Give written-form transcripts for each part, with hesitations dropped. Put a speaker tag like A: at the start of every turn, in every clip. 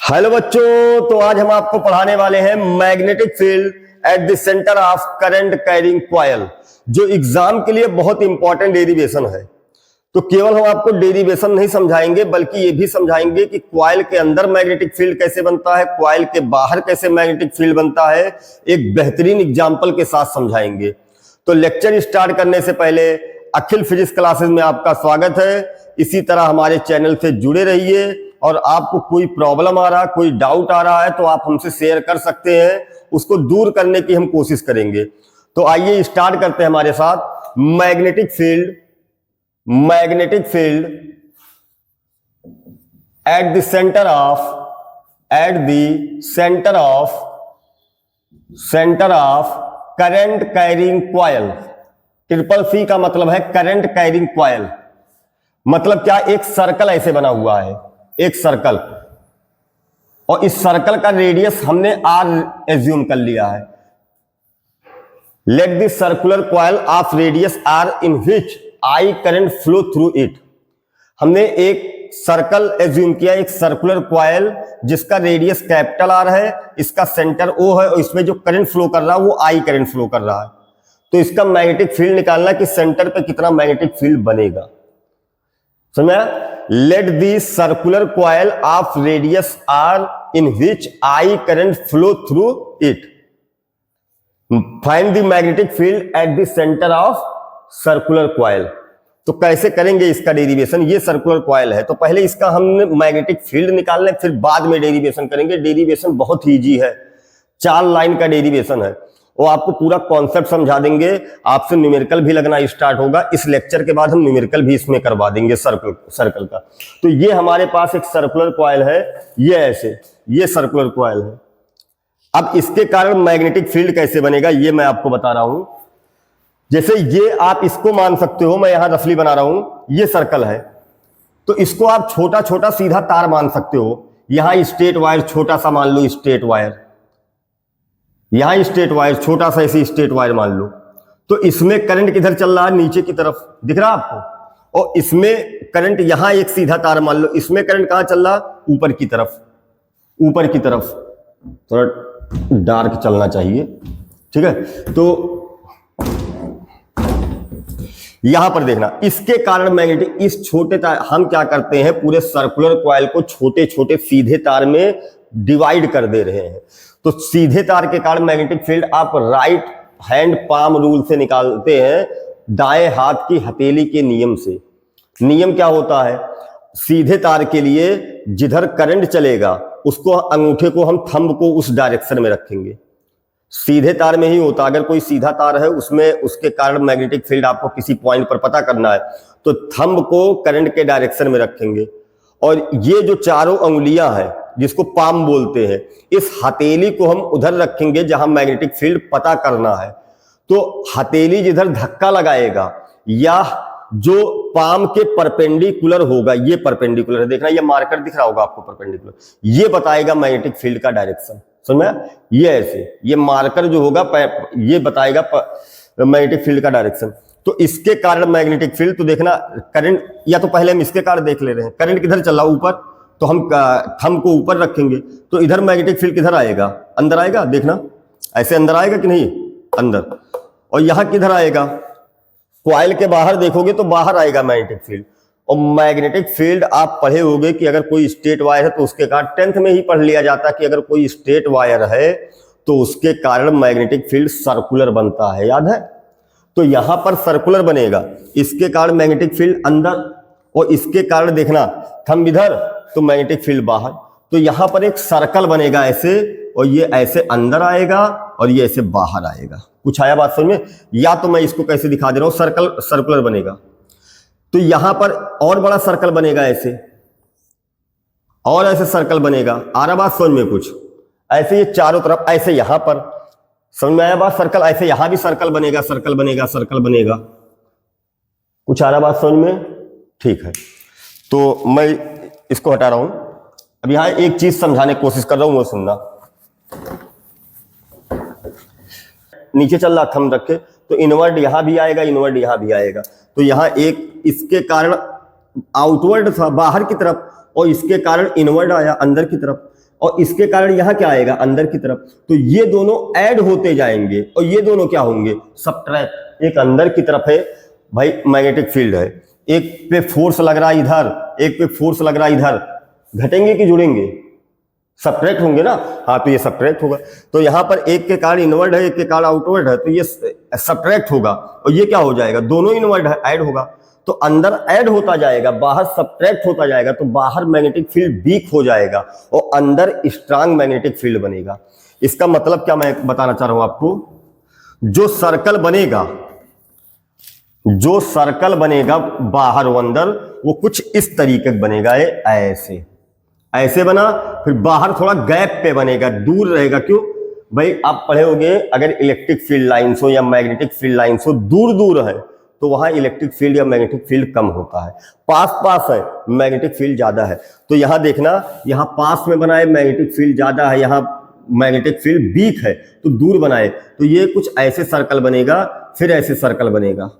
A: Hello बच्चों, तो आज हम आपको पढ़ाने वाले हैं magnetic field at the centre of current carrying coil, जो एग्जाम के लिए बहुत इंपॉर्टेंट डेरिवेशन है। तो केवल हम आपको डेरिवेशन नहीं समझाएंगे, बल्कि ये भी समझाएंगे कि कॉइल के अंदर मैग्नेटिक फील्ड कैसे बनता है, कॉइल के बाहर कैसे मैग्नेटिक फील्ड बनता है, एक बेहतरीन एग्जाम्पल के साथ समझाएंगे। तो लेक्चर स्टार्ट करने से पहले अखिल फिजिक्स क्लासेस में आपका स्वागत है। इसी तरह हमारे चैनल से जुड़े रहिए, और आपको कोई प्रॉब्लम आ रहा है, कोई डाउट आ रहा है, तो आप हमसे शेयर कर सकते हैं, उसको दूर करने की हम कोशिश करेंगे। तो आइए स्टार्ट करते हैं हमारे साथ। Magnetic field at the centre of current carrying coil. Triple C का मतलब है करंट कैरिंग कॉइल। मतलब क्या, एक सर्कल ऐसे बना हुआ है, एक सर्कल, और इस सर्कल का रेडियस हमने आर एज्यूम कर लिया है। Let the circular coil of radius R in which I current flow through it. हमने एक सर्कल एज्यूम किया, एक सर्कुलर कॉइल जिसका रेडियस कैपिटल आर है, इसका सेंटर ओ है, और इसमें जो करंट फ्लो कर रहा है वो आई करंट फ्लो कर रहा है। तो इसका मैग्नेटिक फील्ड निकालना कि सेंटर पे कितना मैग्नेटिक फील्ड बनेगा। समझा? Let the circular coil of radius R in which I current flow through it, find the magnetic field at the centre of circular coil. तो कैसे करेंगे इसका डेरिवेशन? ये सर्कुलर कॉइल है, तो पहले इसका हमने मैग्नेटिक फील्ड निकालना है, फिर बाद में डेरिवेशन करेंगे। डेरिवेशन बहुत इजी है, 4 लाइन का डेरिवेशन है, वो आपको पूरा कॉन्सेप्ट समझा देंगे। आपसे न्यूमेरिकल भी लगना स्टार्ट होगा। इस लेक्चर के बाद हम न्यूमेरिकल भी इसमें करवा देंगे सर्कल का। तो ये हमारे पास एक सर्कुलर कॉइल है, ये ऐसे, ये सर्कुलर कॉइल है। अब इसके कारण मैग्नेटिक फील्ड कैसे बनेगा ये मैं आपको बता रहा हूं। जैसे ये आप इसको मान सकते हो, मैं यहां रफली बना रहा हूं, ये सर्कल है, तो इसको आप छोटा छोटा सीधा तार मान सकते हो। यहां स्ट्रेट वायर छोटा सा मान लो, स्ट्रेट वायर, यहां स्ट्रेट वायर छोटा सा ऐसे स्ट्रेट वायर मान लो। तो इसमें करंट किधर चल रहा है? नीचे की तरफ, दिख रहा है आपको? और इसमें करंट, यहां एक सीधा तार मान लो, इसमें करंट कहां चल रहा? ऊपर की तरफ, ऊपर की तरफ। थोड़ा डार्क चलना चाहिए, ठीक है? तो यहां पर देखना, इसके कारण मैग्नेटिक, इस छोटे तार, हम क्या करते हैं, पूरे सर्कुलर कॉइल को छोटे छोटे सीधे तार में डिवाइड कर दे रहे हैं। तो सीधे तार के कारण मैग्नेटिक फील्ड आप राइट हैंड पाम रूल से निकालते हैं, दाएं हाथ की हथेली के नियम से। नियम क्या होता है? सीधे तार के लिए जिधर करंट चलेगा उसको, अंगूठे को हम थंब को उस डायरेक्शन में रखेंगे। सीधे तार में ही होता, अगर कोई सीधा तार है उसमें, उसके कारण मैग्नेटिक फील्ड आपको किसी पॉइंट पर पता करना है, तो थंब को करंट के डायरेक्शन में रखेंगे। और ये जो चारों अंगुलियां हैं, जिसको पाम बोलते हैं, इस हथेली को हम उधर रखेंगे जहां मैग्नेटिक फील्ड पता करना है। तो हथेली जिधर धक्का लगाएगा, या जो पाम के परपेंडिकुलर होगा, ये परपेंडिकुलर है, देखना ये मार्कर दिख रहा होगा आपको परपेंडिकुलर, ये बताएगा मैग्नेटिक फील्ड का डायरेक्शन। समझ में? ये ऐसे, ये मार्कर जो होगा ये बताएगा मैग्नेटिक फील्ड का डायरेक्शन। तो इसके कारण मैग्नेटिक फील्ड, तो देखना करंट, या तो पहले हम इसके कारण देख ले रहे हैं, करंट किधर चल रहा? ऊपर, तो हम थंब को ऊपर रखेंगे, तो इधर मैग्नेटिक फील्ड किधर आएगा? अंदर आएगा, देखना ऐसे अंदर आएगा कि नहीं? अंदर। और यहां किधर आएगा? कॉइल के बाहर देखोगे तो बाहर आएगा मैग्नेटिक फील्ड। और मैग्नेटिक फील्ड आप पढ़े होंगे कि अगर कोई स्ट्रेट वायर है तो उसके कारण, 10th में ही पढ़ लिया जाता कि अगर कोई स्ट्रेट वायर है तो उसके कारण मैग्नेटिक फील्ड सर्कुलर बनता है, याद है? तो यहां पर सर्कुलर बनेगा, इसके कारण मैग्नेटिक फील्ड अंदर, और इसके कारण देखना थंब इधर, तो मैग्नेटिक फील्ड बाहर। तो यहां पर एक सर्कल बनेगा ऐसे, और ये ऐसे अंदर आएगा और ये ऐसे बाहर आएगा। कुछ आया बात समझ में? या तो मैं इसको कैसे दिखा दे रहा हूं, सर्कुलर बनेगा, तो यहां पर और बड़ा सर्कल बनेगा ऐसे, और ऐसे सर्कल बनेगा। आ रहा बात समझ में? कुछ ऐसे ये चारों तरफ ऐसे, यहां पर समझ में आया बात? सर्कल ऐसे, यहां भी सर्कल बनेगा, सर्कल बनेगा, सर्कल बनेगा। कुछ आ रहा बात समझ में? ठीक है, तो मैं इसको हटा रहा हूं। अब यहां एक चीज समझाने की कोशिश कर रहा हूं, वो सुनना। नीचे चल रहा थंब रखे, तो इनवर्ड यहां भी आएगा, इनवर्ड यहां भी आएगा। तो यहां एक, इसके कारण आउटवर्ड था बाहर की तरफ, और इसके कारण इनवर्ड आया अंदर की तरफ। और इसके कारण यहां क्या आएगा, अंदर की तरफ। तो ये दोनों ऐड होते जाएंगे और ये दोनों क्या होंगे, सब्ट्रैक्ट। एक अंदर की तरफ है भाई मैग्नेटिक फील्ड है, एक पे फोर्स लग रहा है इधर, एक पे फोर्स लग रहा है इधर, घटेंगे कि जुड़ेंगे, सब्ट्रैक्ट होंगे ना। हाँ, तो ये सब्ट्रैक्ट होगा। तो यहां पर एक के कारण इनवर्ड है, एक के कारण आउटवर्ड है, तो ये सब्ट्रैक्ट होगा और ये क्या हो जाएगा, दोनों इनवर्ड है, ऐड होगा। तो अंदर ऐड होता जाएगा, बाहर सब्ट्रैक्ट होता जाएगा, तो बाहर मैग्नेटिक फील्ड वीक हो जाएगा और अंदर स्ट्रांग मैग्नेटिक फील्ड बनेगा। इसका मतलब क्या मैं बताना चाह रहा हूं आपको, जो सर्कल बनेगा, जो सर्कल बनेगा बाहर और अंदर, वो कुछ इस तरीके का बनेगा। ये ऐसे ऐसे बना, फिर बाहर थोड़ा गैप पे बनेगा, दूर रहेगा। क्यों भाई, आप पढ़े होंगे अगर इलेक्ट्रिक फील्ड लाइंस हो या मैग्नेटिक फील्ड लाइंस हो, दूर दूर है तो वहां इलेक्ट्रिक फील्ड या मैग्नेटिक फील्ड कम होता है, पास पास है मैग्नेटिक फील्ड ज्यादा है। तो यहां देखना, यहां पास में बनाए मैग्नेटिक फील्ड ज्यादा है, यहां मैग्नेटिक फील्ड वीक है तो दूर बनाए। तो ये कुछ ऐसे सर्कल बनेगा, फिर ऐसे सर्कल बनेगा,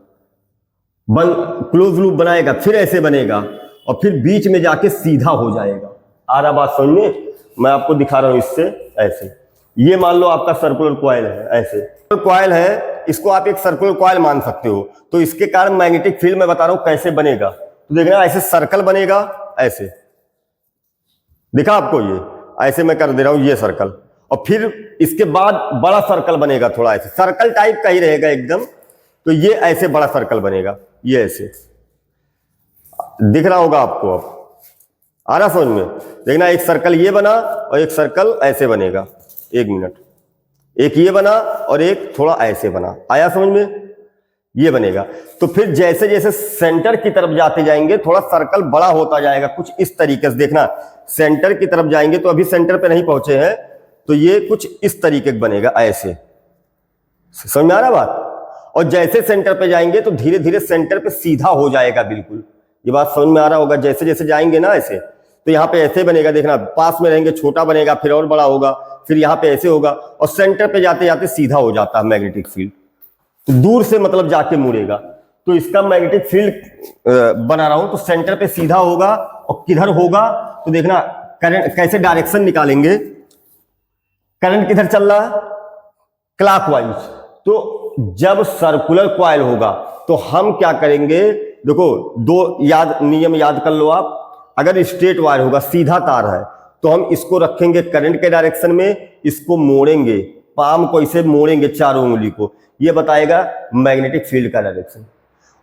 A: क्लोज लूप बनाएगा, फिर ऐसे बनेगा और फिर बीच में जाके सीधा हो जाएगा। आ रहा बात समझ में, मैं आपको दिखा रहा हूं इससे। ऐसे ये मान लो आपका सर्कुलर कॉइल है, ऐसे कॉइल है, इसको आप एक सर्कुलर कॉइल मान सकते हो। तो इसके कारण मैग्नेटिक फील्ड मैं बता रहा हूं कैसे बनेगा। तो देखना, ऐसे सर्कल बनेगा, ऐसे दिखा आपको, ये ऐसे मैं कर दे रहा हूं ये सर्कल, और फिर इसके बाद बड़ा सर्कल बनेगा, थोड़ा ऐसे सर्कल टाइप का ही रहेगा एकदम। तो ये ऐसे बड़ा सर्कल बनेगा, ये ऐसे दिख रहा होगा आपको। अब आ रहा समझ में, देखना एक सर्कल ये बना और एक सर्कल ऐसे बनेगा, एक मिनट, एक ये बना और एक थोड़ा ऐसे बना, आया समझ में, ये बनेगा। तो फिर जैसे जैसे सेंटर की तरफ जाते जाएंगे थोड़ा सर्कल बड़ा होता जाएगा, कुछ इस तरीके से। देखना, सेंटर की तरफ जाएंगे तो अभी सेंटर पे नहीं पहुंचे हैं, तो ये कुछ इस तरीके का बनेगा, ऐसे। समझ में आ रहा बात। और जैसे सेंटर पे जाएंगे तो धीरे धीरे सेंटर पे सीधा हो जाएगा, बिल्कुल। ये बात समझ में आ रहा होगा, जैसे जैसे जाएंगे ना ऐसे, तो यहाँ पे ऐसे बनेगा। देखना, पास में रहेंगे छोटा बनेगा, फिर और बड़ा होगा, फिर यहाँ पे ऐसे होगा और सेंटर पे जाते जाते सीधा हो जाता है मैग्नेटिक फील्ड। तो दूर से मतलब जाके मुड़ेगा। तो इसका मैग्नेटिक फील्ड बना रहा हूं, तो सेंटर पे सीधा होगा और किधर होगा, तो देखना करंट कैसे डायरेक्शन निकालेंगे। करंट किधर चल रहा है, क्लॉकवाइज। तो जब सर्कुलर कॉइल होगा तो हम क्या करेंगे, देखो दो नियम याद कर लो आप। अगर स्ट्रेट वायर होगा, सीधा तार है, तो हम इसको रखेंगे करंट के डायरेक्शन में, इसको मोड़ेंगे, पाम को इसे मोड़ेंगे चारों उंगली को, ये बताएगा मैग्नेटिक फील्ड का डायरेक्शन।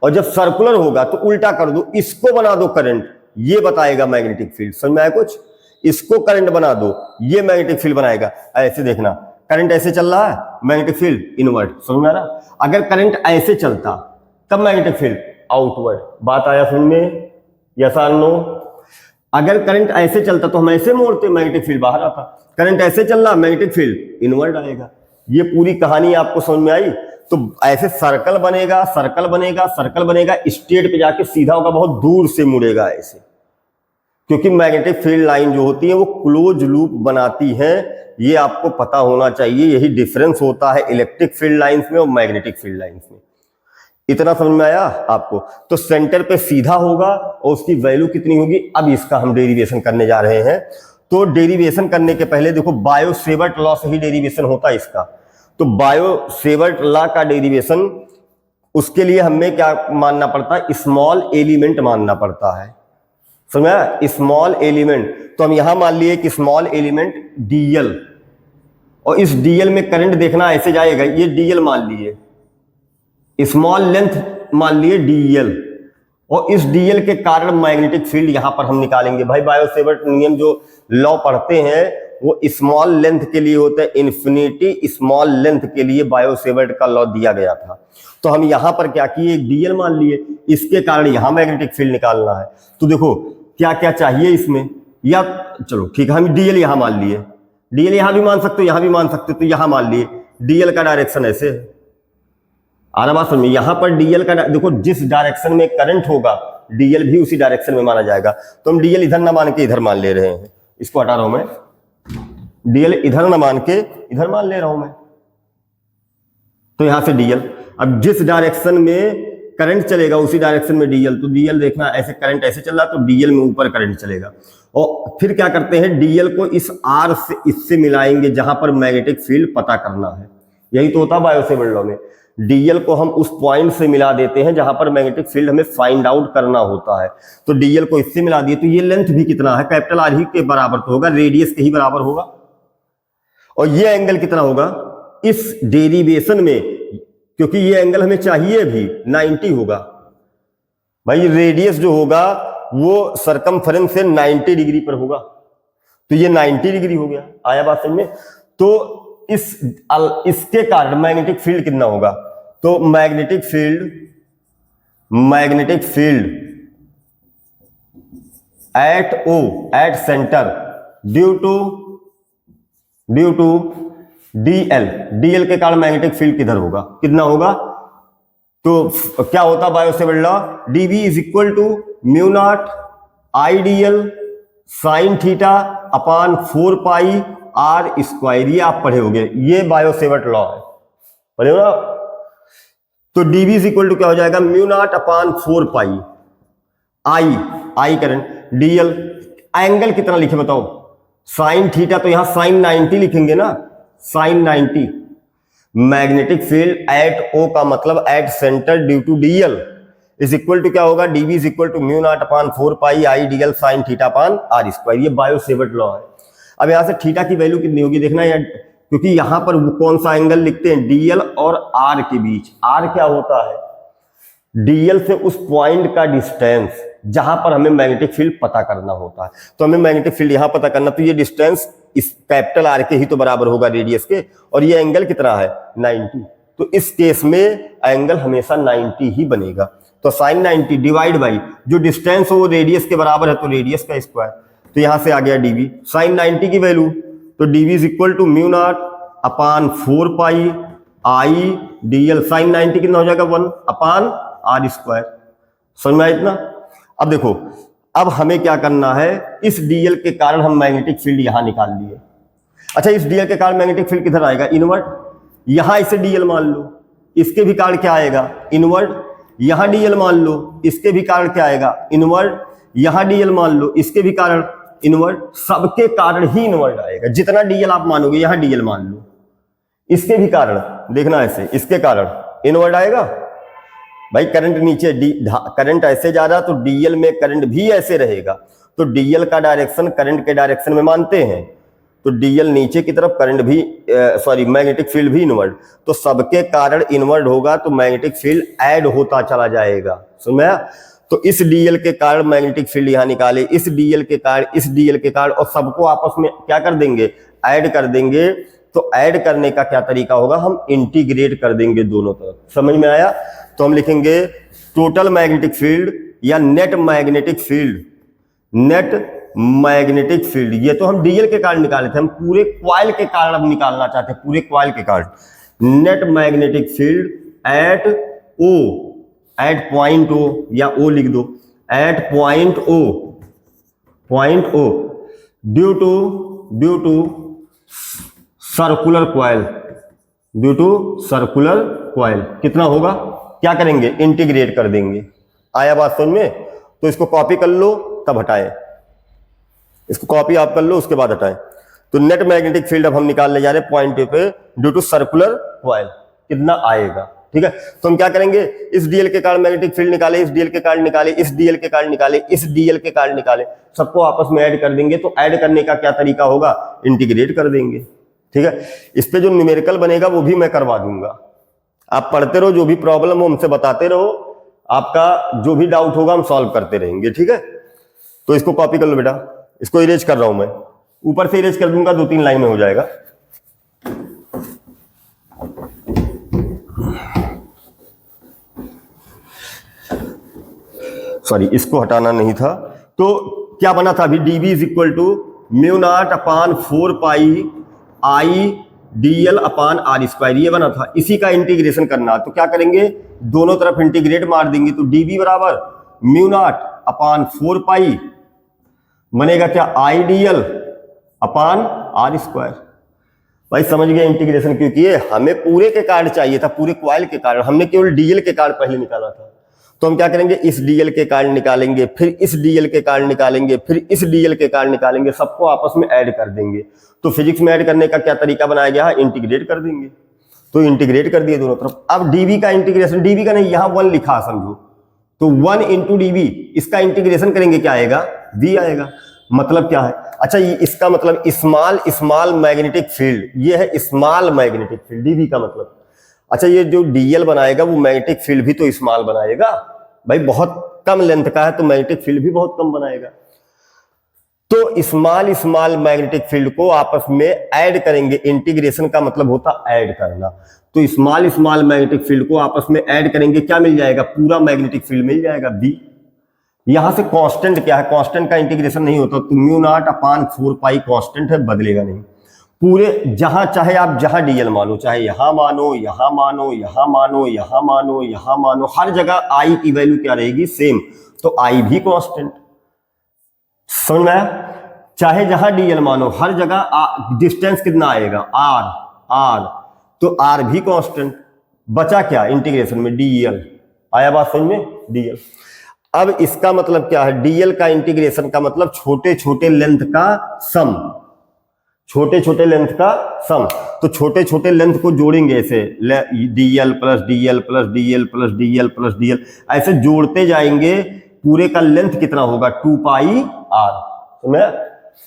A: और जब सर्कुलर होगा तो उल्टा कर दो, इसको बना दो करंट, ये बताएगा मैग्नेटिक फील्ड। समझ में आया कुछ, इसको करंट बना दो, ये मैग्नेटिक फील्ड बनाएगा। ऐसे देखना, करंट ऐसे चल रहा है, मैग्नेटिक फील्ड इनवर्ड। समझ में आ रहा। अगर करंट ऐसे चलता तब मैग्नेटिक फील्ड आउटवर्ड। बात आया समझ में, यस और नो। अगर करंट ऐसे चलता तो हम ऐसे मोड़ते, मैग्नेटिक फील्ड बाहर आता। करंट ऐसे चल रहा, मैग्नेटिक फील्ड इनवर्ड आएगा। ये पूरी कहानी आपको समझ में आई। तो ऐसे सर्कल बनेगा, सर्कल बनेगा, सर्कल बनेगा, स्ट्रेट पे जाके सीधा होगा, बहुत दूर से मुड़ेगा ऐसे, क्योंकि मैग्नेटिक फील्ड लाइन जो होती है वो क्लोज लूप बनाती है। ये आपको पता होना चाहिए, यही डिफरेंस होता है इलेक्ट्रिक फील्ड लाइंस में और मैग्नेटिक फील्ड लाइंस में। इतना समझ में आया आपको। तो सेंटर पे सीधा होगा और उसकी वैल्यू कितनी होगी, अब इसका हम डेरिवेशन करने जा रहे हैं। तो डेरिवेशन करने के पहले देखो, बायो-सेवर्ट लॉ से ही डेरिवेशन होता है इसका। तो बायो-सेवर्ट लॉ का डेरिवेशन, उसके लिए हमें क्या मानना पड़ता है, स्मॉल एलिमेंट मानना पड़ता है। समझा, स्मॉल एलिमेंट। तो हम यहां मान लिए कि स्मॉल एलिमेंट डीएल, और इस डीएल में करंट देखना ऐसे जाएगा, ये डीएल मान लिए, स्मॉल लेंथ मान लिए डीएल, और इस डीएल के कारण मैग्नेटिक फील्ड यहां पर हम निकालेंगे। भाई बायो-सेवर्ट नियम जो लॉ पढ़ते हैं वो स्मॉल लेंथ के लिए होता है, इन्फिनिटी स्मॉल लेंथ के लिए बायो-सेवर्ट का लॉ दिया गया था। तो हम यहां पर क्या किए, डीएल मान लिए, इसके कारण यहां मैग्नेटिक फील्ड निकालना है। तो देखो क्या क्या चाहिए इसमें, या चलो ठीक है, हम डीएल यहां मान लिए, डीएल यहां भी मान सकते हो, यहां भी मान सकते हो, तो यहां मान लिए डीएल का डायरेक्शन ऐसे है। आ रहा बात समझ में, यहां पर डीएल का देखो, जिस डायरेक्शन में करंट होगा डीएल भी उसी डायरेक्शन में माना जाएगा। तो हम डीएल इधर ना मान के इधर मान ले रहे हैं, इसको हटा रहा हूं मैं, डीएल इधर ना मान के इधर मान ले रहा हूं मैं। तो यहां से डीएल, अब जिस डायरेक्शन में करंट चलेगा उसी डायरेक्शन में डीएल, तो डीएल देखना ऐसे करंट ऐसे चल रहा तो डीएल में ऊपर करंट चलेगा। और फिर क्या करते हैं, डीएल को इस आर से इससे मिलाएंगे जहां पर मैग्नेटिक फील्ड पता करना है। यही तो होता है बायो-सेवर्ट लॉ में, डीएल को हम उस पॉइंट से मिला देते हैं जहां पर मैग्नेटिक फील्ड हमें फाइंड आउट करना होता है। तो डीएल को इससे मिला दिए, तो ये लेंथ भी कितना है, कैपिटल आर ही के बराबर तो होगा, रेडियस के ही बराबर होगा। और ये एंगल कितना होगा इस डेरिवेशन में, क्योंकि ये एंगल हमें चाहिए भी 90 होगा भाई, रेडियस जो होगा वो सरकमफेरेंस से 90 डिग्री पर होगा, तो ये 90 डिग्री हो गया। आया बात समझ में? तो इसके कारण मैग्नेटिक फील्ड कितना होगा, तो magnetic field at O at centre due to DL के कारण मैग्नेटिक फील्ड किधर होगा, कितना होगा, तो क्या होता Biot Savart law, DV is equal to mu not I DL sine theta upon 4 pi R square. ये आप पढ़े होंगे, ये बायो-सेवर्ट लॉ है, पढ़े हो ना। तो डीवी इज इक्वल टू क्या हो जाएगा, mu not upon 4 pi I current DL, angle कितना लिखे बताओ, साइन थीटा, तो यहां साइन 90 लिखेंगे ना, sine 90। Magnetic field at O का मतलब at centre due to DL is equal to क्या होगा, DV is equal to mu not upon 4 pi I DL sine theta upon R square. ये Biot Savart law है। अब यहां से थीटा की वैल्यू कितनी होगी देखना यार, क्योंकि यहां पर वो कौन सा एंगल लिखते हैं, डीएल और आर के बीच। आर क्या होता है, डीएल से उस पॉइंट का डिस्टेंस जहां पर हमें मैग्नेटिक फील्ड पता करना होता है। तो हमें मैग्नेटिक फील्ड यहां पता करना, तो ये डिस्टेंस इस कैपिटल आर के ही तो बराबर होगा रेडियस के, और ये एंगल कितना है 90। तो इस केस में एंगल हमेशा 90 ही बनेगा। तो साइन 90 डिवाइड बाई जो डिस्टेंस हो वो रेडियस के बराबर है, तो रेडियस का स्क्वायर, तो यहां से आ गया डीवी साइन 90 की वैल्यू, तो DV is equal to mu not upon 4 pi I DL sine 90 कितना हो जाएगा 1 अपान आर स्क्वायर। समझ में आया इतना? अब देखो, अब हमें क्या करना है, इस डीएल के कारण हम मैग्नेटिक फील्ड यहां निकाल लिए। अच्छा, इस डीएल के कारण मैग्नेटिक फील्ड किधर आएगा, इनवर्ट। यहां इसे डीएल मान लो, इसके भी कारण क्या आएगा, इनवर्ट। यहां डीएल मान लो, इसके भी कारण क्या आएगा, इनवर्ट। यहां डीएल मान लो, इसके भी कारण इनवर्ट। सबके कारण ही इनवर्ट आएगा, जितना डीएल आप मानोगे, यहां डीएल मान लो, इसके भी कारण देखना ऐसे, इसके कारण इनवर्ट आएगा। भाई करंट नीचे, करंट ऐसे जा रहा तो डीएल में करंट भी ऐसे रहेगा, तो डीएल का डायरेक्शन करंट के डायरेक्शन में मानते हैं, तो डीएल नीचे की तरफ, करंट भी मैग्नेटिक फील्ड भी इनवर्ट, तो सबके कारण इनवर्ट होगा, तो मैग्नेटिक फील्ड ऐड होता चला जाएगा। समझा? तो इस डीएल के कारण मैग्नेटिक फील्ड यहां निकाले, इस डीएल के कारण, इस डीएल के कारण, और सबको आपस में क्या कर देंगे, ऐड कर देंगे। तो ऐड करने का क्या तरीका होगा, हम इंटीग्रेट कर देंगे दोनों तरफ। समझ में आया? तो हम लिखेंगे टोटल मैग्नेटिक फील्ड या net magnetic field, net magnetic field. ये तो हम डीएल के कारण निकाले थे, हम पूरे कॉइल के कारण अब निकालना चाहते हैं, पूरे कॉइल के कारण। Net magnetic field at O, at point O, या O लिख दो, at point O due to circular coil, due to circular coil. कितना होगा, क्या करेंगे, इंटीग्रेट कर देंगे। आया बात समझ में? तो इसको कॉपी कर लो तब हटाएं, इसको कॉपी आप कर लो उसके बाद हटाएं। तो नेट मैग्नेटिक फील्ड अब हम निकालने जा रहे हैं पॉइंट पे ड्यू टू सर्कुलर कॉइल, कितना आएगा। ठीक है, तो हम क्या करेंगे, इस डीएल के कारण मैग्नेटिक फील्ड निकाले, इस डीएल के कारण निकाले, इस डीएल के कारण निकाले, इस डीएल के कारण निकाले, सबको आपस में ऐड कर देंगे। तो ऐड करने का क्या तरीका होगा, इंटीग्रेट कर देंगे। ठीक है, इस पे जो न्यूमेरिकल बनेगा वो भी मैं करवा दूंगा। आप पढ़ते रहो, जो भी प्रॉब्लम हो हमसे बताते रहो, आपका जो भी डाउट होगा हम सॉल्व करते रहेंगे। ठीक है, तो इसको कॉपी कर लो बेटा, इसको इरेज कर रहा हूं मैं, ऊपर से इरेज कर दूंगा, 2-3 लाइन में हो जाएगा। सॉरी, इसको हटाना नहीं था। तो क्या बना था अभी, DV is equal to mu not upon 4 pi I DL upon R square, ये बना था। इसी का इंटीग्रेशन करना, तो क्या करेंगे, दोनों तरफ इंटीग्रेट मार देंगे, तो डीवी बराबर म्यू नॉट अपान 4 पाई बनेगा क्या, आई डीएल अपान आर स्क्वायर। भाई समझ गए इंटीग्रेशन क्यों किए, हमें पूरे के कारण चाहिए था, पूरे कॉइल के कारण, हमने केवल डीएल के कारण पहले निकाला था। तो हम क्या करेंगे, इस डीएल के कारण निकालेंगे, फिर इस डीएल के कारण निकालेंगे, फिर इस डीएल के कारण निकालेंगे, सबको आपस में ऐड कर देंगे। तो फिजिक्स में ऐड करने का क्या तरीका बनाया गया है, इंटीग्रेट कर देंगे। तो इंटीग्रेट कर दिए दोनों तरफ। अब डीवी का इंटीग्रेशन, डीवी का नहीं, यहां 1 लिखा समझो, तो 1 इंटू डीवी, इसका इंटीग्रेशन करेंगे क्या आएगा, वी आएगा। मतलब क्या है, अच्छा ये इसका मतलब स्मॉल मैग्नेटिक फील्ड, ये है स्मॉल मैग्नेटिक फील्ड डीवी का मतलब। अच्छा ये जो डीएल बनाएगा वो मैग्नेटिक फील्ड भी तो स्मॉल बनाएगा भाई, बहुत कम लेंथ का है तो मैग्नेटिक फील्ड भी बहुत कम बनाएगा। तो स्मॉल मैग्नेटिक फील्ड को आपस में ऐड करेंगे, इंटीग्रेशन का मतलब होता ऐड करना। तो स्मॉल मैग्नेटिक फील्ड को आपस में ऐड करेंगे, क्या मिल जाएगा, पूरा मैग्नेटिक फील्ड मिल जाएगा बी। यहां से कांस्टेंट क्या है, कांस्टेंट का इंटीग्रेशन नहीं होता, तो mu not upon 4 pi constant है, बदलेगा नहीं। पूरे जहां चाहे आप जहां डीएल मानो, चाहे यहां मानो, यहां मानो, यहां मानो, यहां मानो, यहां मानो, हर जगह आई की वैल्यू क्या रहेगी, सेम। तो आई भी कांस्टेंट, समझ में आया। चाहे जहां डीएल मानो, हर जगह डिस्टेंस कितना आएगा, आर, तो आर भी कांस्टेंट। बचा क्या इंटीग्रेशन में, डीएल। आया बात समझ में, डीएल। अब इसका मतलब क्या है, डीएल का इंटीग्रेशन का मतलब छोटे छोटे लेंथ का सम, छोटे छोटे लेंथ का सम। तो छोटे छोटे लेंथ को जोड़ेंगे ऐसे, DL plus DL plus DL plus DL plus DL, ऐसे जोड़ते जाएंगे। पूरे का लेंथ कितना होगा, 2 पाई आर। तो मैं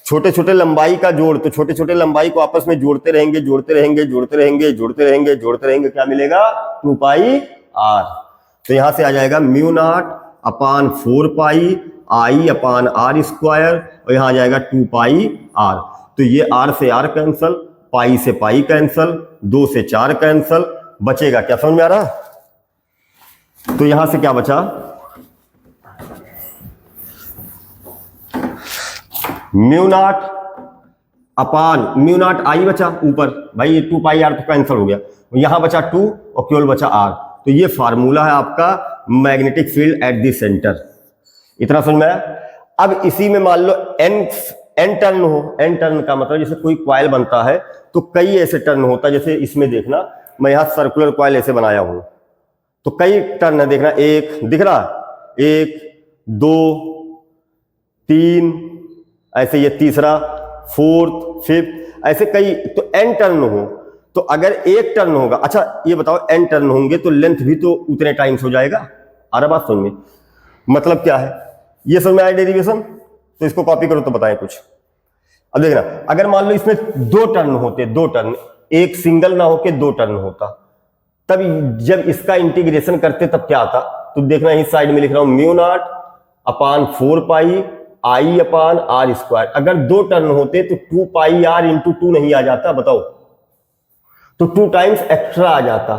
A: छोटे छोटे लंबाई का जोड़, तो छोटे छोटे लंबाई को आपस में जोड़ते रहेंगे, जोड़ते रहेंगे, जोड़ते रहेंगे, जोड़ते रहेंगे, जोड़ते रहेंगे, क्या मिलेगा, 2 पाई आर। तो यहां से आ जाएगा mu not upon 4 pi I upon R square, और यहां आ जाएगा 2 पाई आर। तो ये आर से आर कैंसल, पाई से पाई कैंसल, 2 से 4 कैंसल, बचेगा क्या, समझ में आ रहा। तो यहां से क्या बचा, mu not upon mu not आई बचा ऊपर, भाई ये 2 पाई आर तो कैंसिल हो गया, यहां बचा 2 और केवल बचा आर। तो ये फार्मूला है आपका magnetic field at the centre. इतना समझ में आया। अब इसी में मान लो एन टर्न हो, एन टर्न का मतलब जैसे कोई कॉइल बनता है तो कई ऐसे टर्न होता है, जैसे इसमें देखना मैं यहां सर्कुलर कॉइल ऐसे बनाया हूं, तो कई टर्न है, देखना एक दिख रहा, 1 2 3, ऐसे ये तीसरा, 4th 5th, ऐसे कई। तो एन टर्न हो, तो अगर एक टर्न होगा, अच्छा ये बताओ एन टर्न होंगे तो लेंथ भी तो उतने टाइम्स हो जाएगा। आ रहा बात समझ में, मतलब क्या है, ये समझ में आया डेरिवेशन। तो इसको कॉपी करो तो बताएं कुछ। अब देखना, अगर मान लो इसमें 2 टर्न होते, 2 टर्न, एक सिंगल ना होके 2 टर्न होता, तब जब इसका इंटीग्रेशन करते तब क्या आता। तो देखना इस साइड में लिख रहा हूं mu not upon 4 pi I upon R square. अगर 2 टर्न होते तो 2 पाई आर इंटू 2 नहीं आ जाता, बताओ, तो 2 टाइम्स एक्स्ट्रा आ जाता।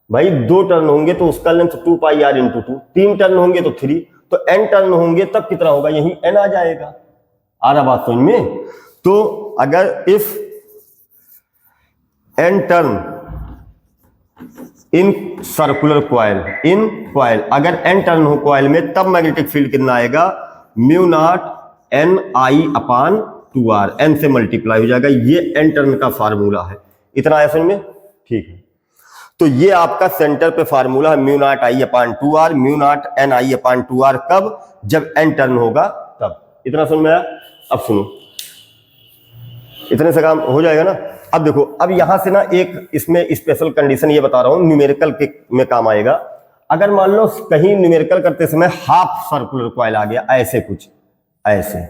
A: भाई 2 टर्न होंगे तो उसका length 2 pi R into 2, 3 turn होंगे तो 3, तो एन टर्न होंगे तब कितना होगा, यही एन आ जाएगा। आ रहा बात समझ में। तो अगर if N turn in circular coil, in coil, अगर एन टर्न हो कॉइल में, तब मैग्नेटिक फील्ड कितना आएगा, mu not N I upon 2 R, N से मल्टीप्लाई हो जाएगा। ये एन टर्न का फार्मूला है। इतना आया समझ में, ठीक है। तो ये आपका सेंटर पे फार्मूला है, mu not I upon 2 R, mu not N I upon 2 R, कब, जब एन टर्न होगा तब। इतना समझ में आया। अब सुनो, इतने से काम हो जाएगा ना। अब देखो, अब यहां से ना एक इसमें स्पेशल कंडीशन ये बता रहा हूं, न्यूमेरिकल के में काम आएगा। अगर मान लो कहीं न्यूमेरिकल करते समय हाफ सर्कुलर कॉइल आ गया, ऐसे कुछ, ऐसे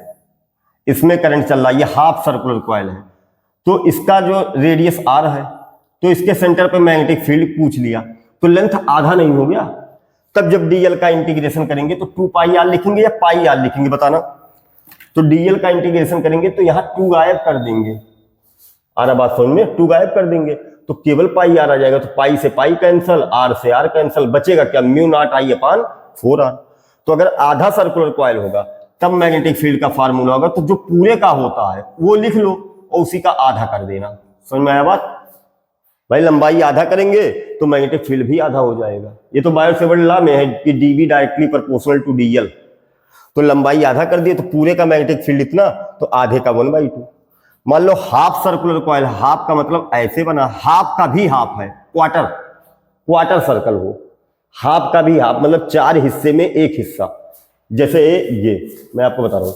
A: इसमें करंट चल रहा है, ये हाफ सर्कुलर कॉइल है, तो इसका जो रेडियस आर है, तो इसके सेंटर पे मैग्नेटिक फील्ड पूछ लिया, तो लेंथ आधा नहीं हो गया। तब जब डीएल का इंटीग्रेशन करेंगे तो 2 पाई आर लिखेंगे या पाई आर लिखेंगे, बताना। तो डीएल का इंटीग्रेशन करेंगे तो यहां 2 गायब कर देंगे। आ रहा बात समझ में, 2 गायब कर देंगे तो केवल पाई आर आ जाएगा। तो पाई से पाई कैंसल, आर से आर कैंसल, बचेगा क्या, mu not I upon 4 R. तो अगर आधा सर्कुलर कॉइल होगा तब मैग्नेटिक फील्ड का फार्मूला होगा, तो जो पूरे का होता है वो लिख लो और उसी का आधा कर देना। समझ में आया बात भाई, लंबाई आधा करेंगे तो मैग्नेटिक फील्ड भी आधा हो जाएगा। ये तो बायो-सेवर्ट लॉ में है कि DV directly proportional to DL. तो लंबाई आधा कर दिए तो पूरे का मैग्नेटिक फील्ड इतना, तो आधे का 1/2। मान लो हाफ सर्कुलर कॉइल, हाफ का मतलब ऐसे बना, हाफ का भी हाफ है, क्वार्टर सर्कल हो, हाफ का भी हाफ, मतलब 4 हिस्से में एक हिस्सा। जैसे ये मैं आपको बता रहा हूं,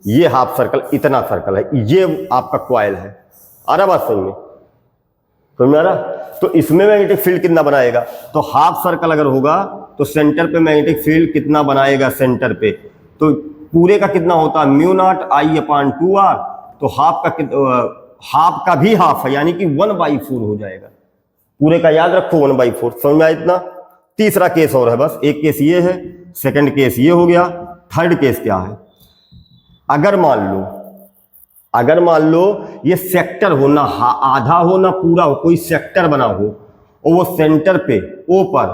A: ये हाफ सर्कल, इतना सर्कल है, ये आपका कॉइल है। आ रहा बात समझ में आ रहा? तो इसमें मैग्नेटिक फील्ड कितना बनाएगा? तो हाफ सर्कल अगर होगा तो सेंटर पे मैग्नेटिक फील्ड कितना बनाएगा? सेंटर पे तो पूरे का कितना होता है? Mu not I upon 2r। तो हाफ का भी हाफ है, यानी कि 1/4 हो जाएगा। पूरे का याद रखो 1/4। समझ में आया इतना? तीसरा केस और है, बस एक केस ये है, सेकंड केस ये हो गया, थर्ड केस क्या है? अगर मान लो ये सेक्टर हो, ना आधा हो ना पूरा हो, कोई सेक्टर बना हो और वो सेंटर पे ओ पर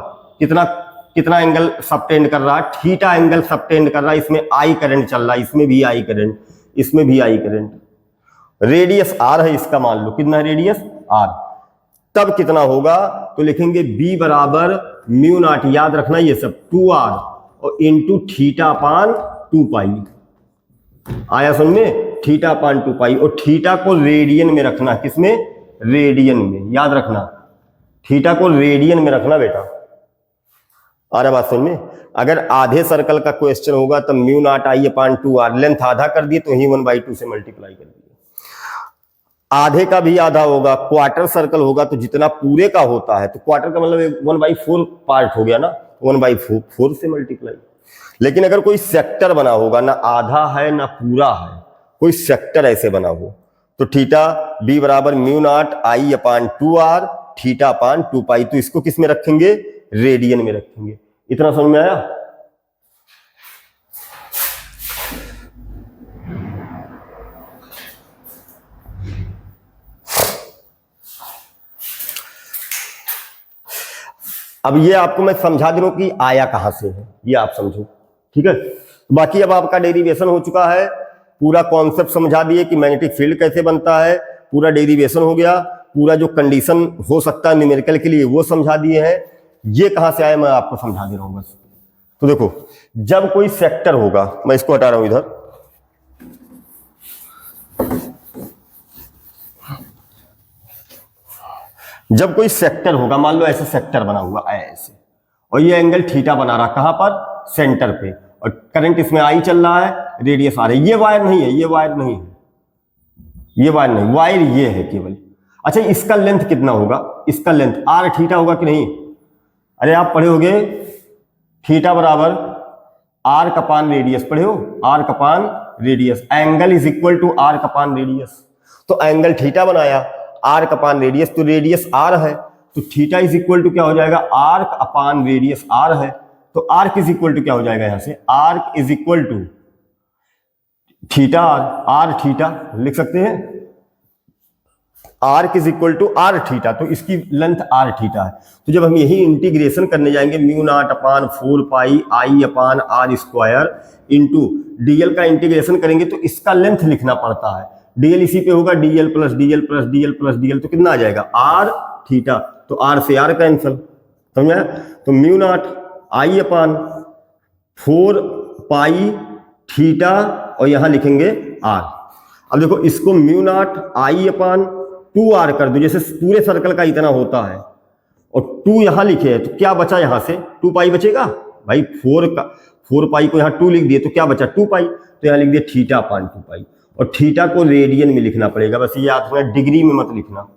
A: कितना एंगल सबटेंड कर रहा है? थीटा एंगल सबटेंड कर रहा है। इसमें आई करंट चल रहा है, इसमें भी आई करंट, इसमें भी आई करंट। रेडियस आर है इसका, मान लो कितना है रेडियस? आर। तब कितना होगा? तो लिखेंगे b बराबर म्यू नॉट, याद रखना ये सब, 2r और इंटू थीटा अपान 2 आया समझ में? थीटा अपान 2 और थीटा को रेडियन में रखना। किसमें? रेडियन में, याद रखना, थीटा को रेडियन में रखना बेटा। आ रहा बात समझ में? अगर आधे सर्कल का क्वेश्चन होगा तो mu not I upon 2r, length आधा कर दिए तो ही 1/2 से मल्टीप्लाई कर दिए। आधे का भी आधा होगा, क्वार्टर सर्कल होगा तो जितना पूरे का होता है, तो क्वार्टर का मतलब 1/4 पार्ट हो गया ना, 1/4 से मल्टीप्लाई। लेकिन अगर कोई सेक्टर बना होगा, ना आधा है ना पूरा है, कोई सेक्टर ऐसे बना हो, तो थीटा b बराबर mu not I upon 2r theta upon 2 तो इसको किस में रखेंगे? रेडियन में रखेंगे। इतना समझ में आया? अब ये आपको मैं समझा दे रहा हूं कि आया कहां से है, ये आप समझो, ठीक है? बाकी अब आपका डेरिवेशन हो चुका है, पूरा कॉन्सेप्ट समझा दिए कि मैग्नेटिक फील्ड कैसे बनता है, पूरा डेरिवेशन हो गया, पूरा जो कंडीशन हो सकता है न्यूमेरिकल के लिए वो समझा दिए हैं। ये कहां से आया मैं आपको समझा दे रहा हूं बस। तो देखो, जब कोई सेक्टर होगा, मैं इसको हटा रहा हूं इधर, जब कोई सेक्टर होगा, मान लो ऐसे सेक्टर बना हुआ है ऐसे, और ये एंगल थीटा बना रहा, कहां पर? सेंटर पे, और करंट इसमें आई चल रहा है, रेडियस आ रही है। ये वायर नहीं है, ये वायर नहीं है, ये वायर नहीं, वायर ये है केवल। अच्छा, इसका लेंथ कितना होगा? इसका लेंथ r थीटा होगा कि नहीं? अरे आप पढ़े होगे थीटा बराबर r कपान रेडियस, पढ़े हो? r कपान radius, angle is equal to r कपान रेडियस। तो एंगल थीटा बनाया, r कपान रेडियस, तो रेडियस r है, तो थीटा इज इक्वल टू क्या हो जाएगा? आर्क अपान रेडियस r है, तो आर्क इज इक्वल टू क्या हो जाएगा? यहां से arc is equal to theta r theta लिख सकते हैं, arc is equal to r theta, तो इसकी लेंथ r थीटा है। तो जब हम यही इंटीग्रेशन करने जाएंगे, mu not upon 4 I upon r square into dl का इंटीग्रेशन करेंगे, तो इसका लेंथ लिखना पड़ता है। dl इसी पे होगा, dl plus dl plus dl plus dl, तो कितना आ जाएगा? r थीटा, तो r से r कैंसल, समझ आया? तो mu not I upon 4 theta और यहां लिखेंगे r। अब देखो, इसको mu not I upon 2r कर दो, जैसे पूरे सर्कल का इतना होता है, और 2 यहां लिखे है, तो क्या बचा? यहां से 2 बचेगा भाई, 4 को यहां 2 लिख दिए, तो क्या बचा? 2 तो यहां लिख दिया थीटा अपान 2 और थीटा को रेडियन में लिखना पड़ेगा, बस ये याद रखना, डिग्री में मत लिखना,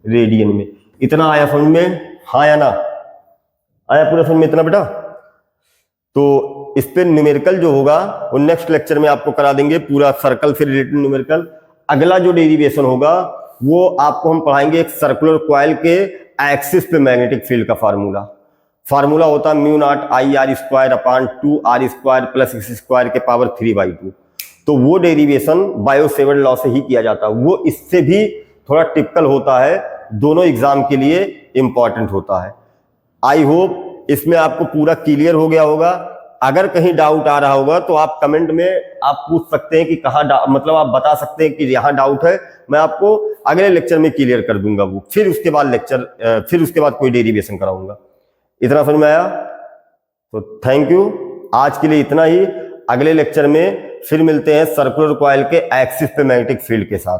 A: रेडियन में। इतना आया समझ में? हाँ या ना? आया पूरा समझ में इतना बेटा? तो इस पे न्यूमेरिकल जो होगा वो नेक्स्ट लेक्चर में आपको करा देंगे, पूरा सर्कल से रिलेटेड न्यूमेरिकल। अगला जो डेरिवेशन होगा वो आपको हम पढ़ाएंगे एक सर्कुलर कॉइल के एक्सिस पे मैग्नेटिक फील्ड का फार्मूला होता है mu not I R square upon 2r square plus x square के पावर 3/2। तो वो डेरिवेशन बायो-सेवर्ट लॉ से ही किया जाता है, वो इससे भी थोड़ा टिपिकल होता है, दोनों एग्जाम के लिए इंपॉर्टेंट होता है। आई होप इसमें आपको पूरा क्लियर हो गया होगा। अगर कहीं डाउट आ रहा होगा तो आप कमेंट में आप पूछ सकते हैं कि कहाँ मतलब आप बता सकते हैं कि यहाँ डाउट है, मैं आपको अगले लेक्चर में क्लियर कर दूंगा वो, फिर उसके बाद कोई डेरिवेशन कराऊंगा। इतना समझ में आया? तो थैंक यू, आज के लिए इतना ही। अगले लेक्चर में फिर मिलते हैं सर्कुलर कॉइल के एक्सिस पे मैग्नेटिक फील्ड के साथ।